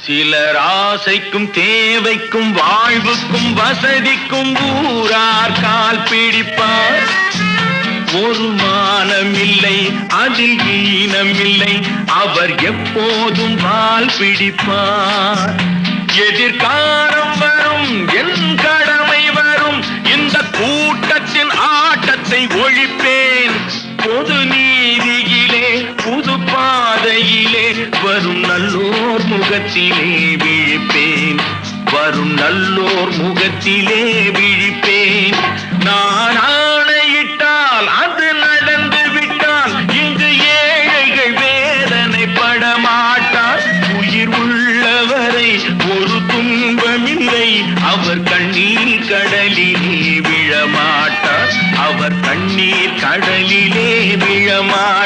சிலர் ஆசைக்கும் தேவைக்கும் வாழ்வுக்கும் வசதிக்கும் ஊரார் கால் பிடிப்பார். ஒரு மானமில்லை அதில் ஈனமில்லை, அவர் எப்போதும் வால் பிடிப்பார். எதிர்காலம் வரும் என் கடமை வரும், இந்த கூட்டத்தின் ஆட்டத்தை ஒழிப்பேன். பொது நீதியிலே புது பாதையிலே வரும் நல்லோர் முகத்திலே விழிப்பேன். வரும் நல்லோர் முகத்திலே விழிப்பேன். நான் ஆணையிட்டால் அது நடந்து விட்டால் இங்கு ஏழைகள் வேதனை படமாட்டார். உயிர் உள்ளவரை ஒரு துன்பமில்லை, அவர் கண்ணீர் கடலிலே விழமாட்டார். அவர் கண்ணீர் கடலிலே விழமாட்டார்.